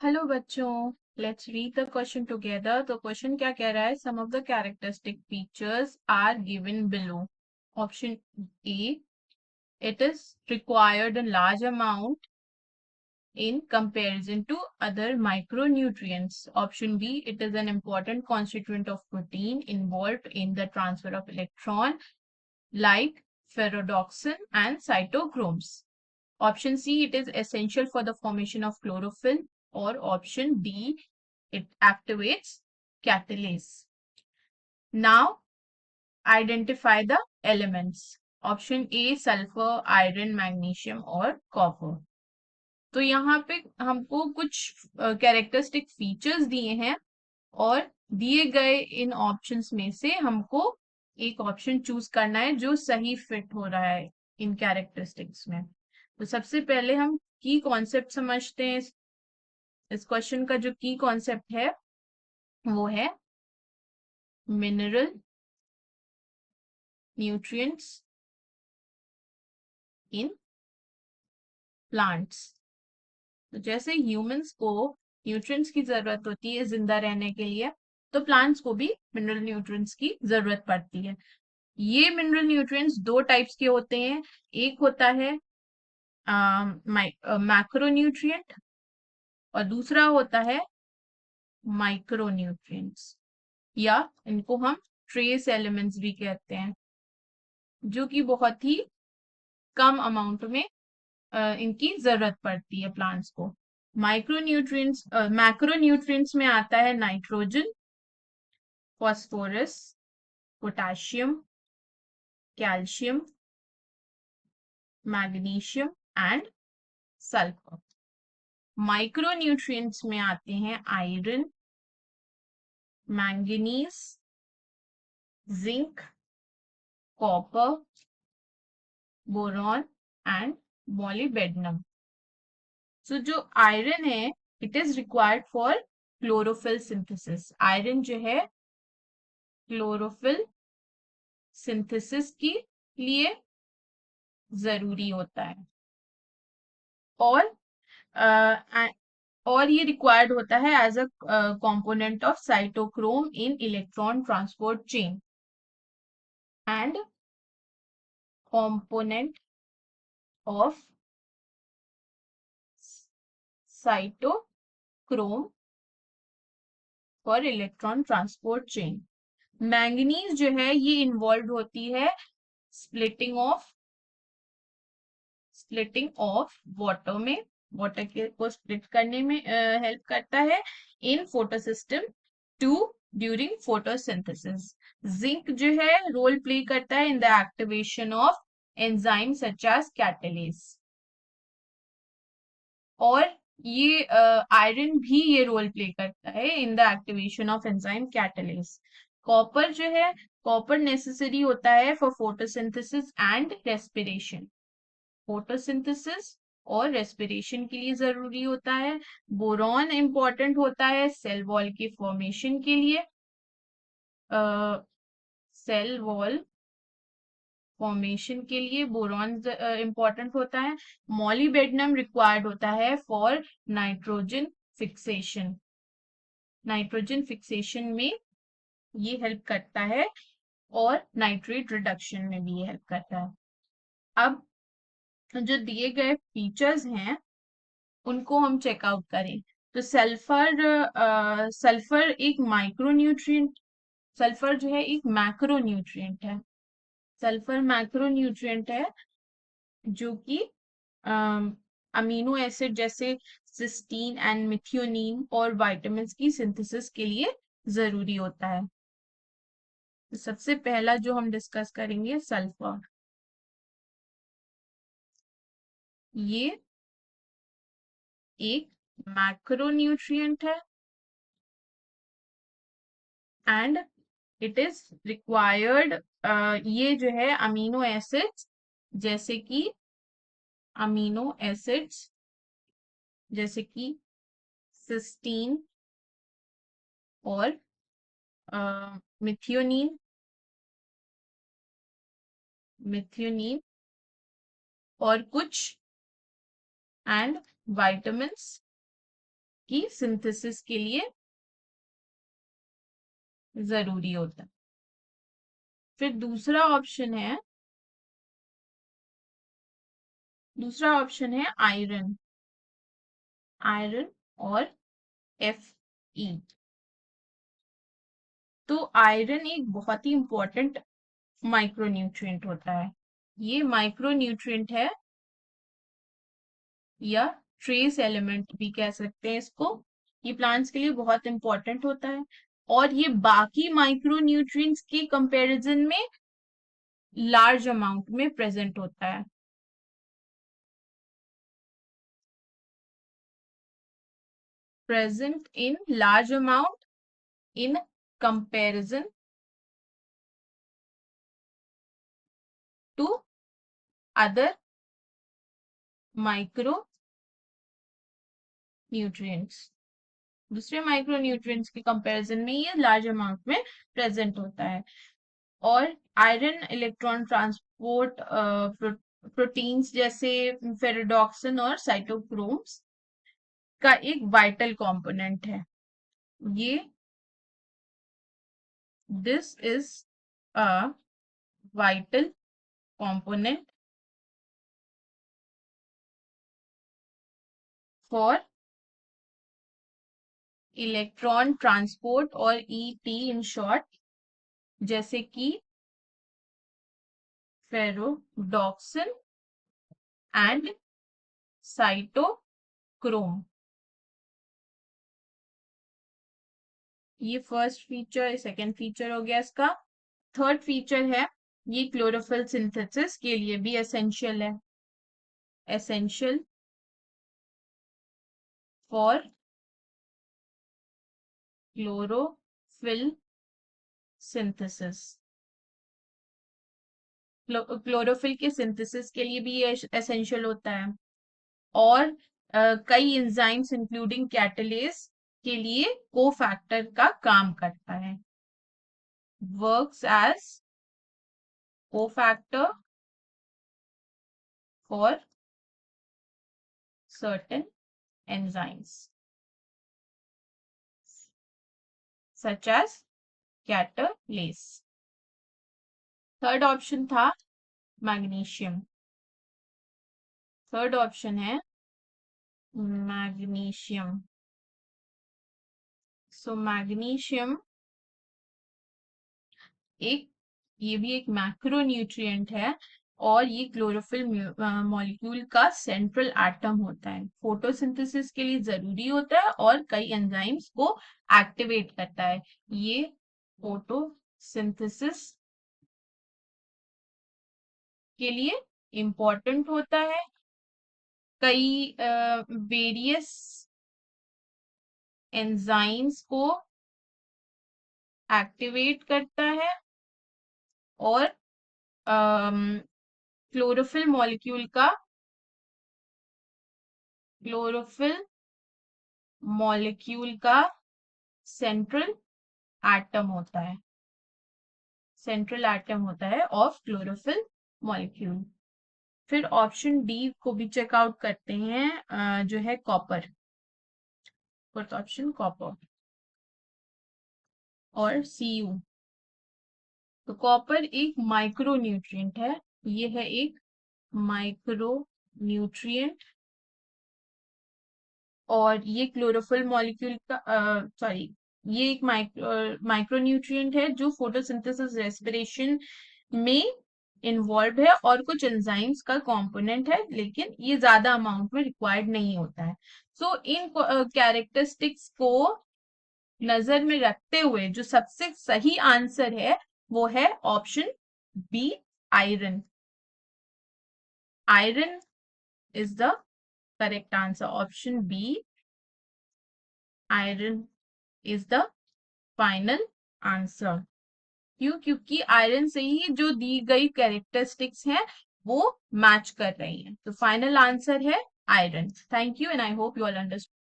Hello बच्चों, let's read the question together. तो question क्या कह रहा है? Some of the characteristic features are given below. Option A, it is required a large amount in comparison to other micronutrients. Option B, it is an important constituent of protein involved in the transfer of electron like ferredoxin and cytochromes. Option C, it is essential for the formation of chlorophyll. Or option D, it activates catalase. Now, identify the elements. Option A, sulfur, iron, magnesium और copper. तो यहाँ पे हमको कुछ characteristic features दिए हैं और दिए गए इन ऑप्शंस में से हमको एक ऑप्शन चूज करना है जो सही फिट हो रहा है इन कैरेक्टरिस्टिक्स में। तो सबसे पहले हम की कॉन्सेप्ट समझते हैं। इस क्वेश्चन का जो की कॉन्सेप्ट है वो है मिनरल न्यूट्रिएंट्स इन प्लांट्स। तो जैसे ह्यूमंस को न्यूट्रिएंट्स की जरूरत होती है जिंदा रहने के लिए, तो प्लांट्स को भी मिनरल न्यूट्रिएंट्स की जरूरत पड़ती है। ये मिनरल न्यूट्रिएंट्स दो टाइप्स के होते हैं। एक होता है मैक्रोन्यूट्रिएंट और दूसरा होता है माइक्रोन्यूट्रिएंट्स, या इनको हम ट्रेस एलिमेंट्स भी कहते हैं, जो कि बहुत ही कम अमाउंट में इनकी जरूरत पड़ती है प्लांट्स को। माइक्रोन्यूट्रिएंट्स मैक्रोन्यूट्रिएंट्स में आता है nitrogen, phosphorus, potassium, calcium, magnesium and sulphur. Micronutrients में आते हैं iron, manganese, zinc, copper, boron and molybdenum. So जो आयरन है, it is required for chlorophyll synthesis. Iron जो है क्लोरोफिल सिंथेसिस के लिए जरूरी होता है। और और ये रिक्वायर्ड होता है as a component of cytochrome in electron transport chain and component of cytochrome for electron transport chain। Manganese जो है ये इन्वॉल्व होती है स्प्लिटिंग ऑफ वाटर में, वाटर को स्प्लिट करने में हेल्प करता है in photosystem two during photosynthesis. Zinc जो है रोल प्ले करता है in the activation of enzyme such as catalase. और ये आयरन भी ये रोल प्ले करता है in the activation of enzyme catalase. Copper जो है, कॉपर नेसेसरी होता है for photosynthesis and respiration. Photosynthesis और रेस्पिरेशन के लिए जरूरी होता है। बोरॉन इंपॉर्टेंट होता है सेल वॉल के फॉर्मेशन के लिए। सेल वॉल फॉर्मेशन के लिए बोरॉन इंपॉर्टेंट होता है। मॉलिबेडनम रिक्वायर्ड होता है for nitrogen fixation. Nitrogen fixation में ये हेल्प करता है और नाइट्रेट रिडक्शन में भी ये हेल्प करता है। अब जो दिए गए फीचर्स हैं उनको हम चेकआउट करें। तो सल्फर एक माइक्रोन्यूट्रिएंट, सल्फर जो है एक मैक्रोन्यूट्रिएंट है। सल्फर मैक्रोन्यूट्रिएंट है जो कि अमीनो एसिड जैसे सिस्टीन एंड मिथियोनीन और विटामिन की सिंथेसिस के लिए जरूरी होता है। तो सबसे पहला जो हम डिस्कस करेंगे सल्फर। ये एक मैक्रोन्यूट्रिएंट है एंड इट इज रिक्वायर्ड, ये जो है अमीनो एसिड्स जैसे कि अमीनो एसिड्स जैसे कि सिस्टीन और मिथियोनीन मिथियोनीन और कुछ एंड vitamins की सिंथेसिस के लिए जरूरी होता है। फिर दूसरा ऑप्शन है आयरन। आयरन और Fe। तो आयरन एक बहुत ही इंपॉर्टेंट माइक्रोन्यूट्रिएंट होता है। ये माइक्रोन्यूट्रिएंट है या ट्रेस एलिमेंट भी कह सकते हैं इसको। ये प्लांट्स के लिए बहुत इंपॉर्टेंट होता है और ये बाकी माइक्रोन्यूट्रिएंट्स के कंपैरिजन में लार्ज अमाउंट में प्रेजेंट होता है। present in large amount in comparison to other micronutrients। दूसरे माइक्रोन्यूट्रिएंट्स के कंपैरिजन में ये लार्ज अमाउंट में प्रेजेंट होता है। और आयरन इलेक्ट्रॉन ट्रांसपोर्ट प्रोटीन्स जैसे फेरोडॉक्सिन और साइटोक्रोम्स का एक वाइटल कंपोनेंट है। ये this is a vital component for electron transport और ईटी इन शॉर्ट, जैसे कि फेरोडॉक्सिन एंड साइटोक्रोम। ये फर्स्ट फीचर, सेकंड फीचर हो गया इसका। थर्ड फीचर है ये क्लोरोफिल सिंथेसिस के लिए भी एसेंशियल है। Essential for chlorophyll synthesis. Chlorophyll के सिंथेसिस के लिए भी ये एसेंशियल होता है। और कई एंजाइम्स इंक्लूडिंग कैटलेस के लिए कोफैक्टर का काम करता है। Works as cofactor for certain enzymes such as catalase। Third option था मैग्नीशियम। थर्ड ऑप्शन है मैग्नीशियम। सो मैग्नीशियम ये भी एक मैक्रोन्यूट्रिएंट है और ये क्लोरोफिल मॉलिक्यूल का सेंट्रल एटम होता है। फोटोसिंथेसिस के लिए जरूरी होता है और कई एंजाइम्स को एक्टिवेट करता है। ये फोटोसिंथेसिस के लिए इम्पोर्टेंट होता है। कई वेरियस एंजाइम्स को एक्टिवेट करता है और क्लोरोफिल मॉलिक्यूल का सेंट्रल एटम होता है। सेंट्रल एटम होता है ऑफ क्लोरोफिल मॉलिक्यूल। फिर ऑप्शन डी को भी चेकआउट करते हैं, जो है कॉपर। फोर्थ ऑप्शन कॉपर और Cu। तो कॉपर एक माइक्रोन्यूट्रिएंट है। ये है एक माइक्रोन्यूट्रिएंट और ये क्लोरोफिल मॉलिक्यूल का सॉरी ये एक माइक्रोन्यूट्रिएंट है जो फोटोसिंथेसिस रेस्पिरेशन में इन्वॉल्व है और कुछ एंजाइम्स का कंपोनेंट है, लेकिन ये ज्यादा अमाउंट में रिक्वायर्ड नहीं होता है। सो इन कैरेक्टरिस्टिक्स को नजर में रखते हुए जो सबसे सही आंसर है वो है option B, iron. Iron is the correct answer. Option B, iron is the final answer. क्यों? क्योंकि आयरन से ही जो दी गई कैरेक्टरिस्टिक्स हैं वो मैच कर रही हैं। तो फाइनल आंसर है iron. Thank you and I hope you all understand.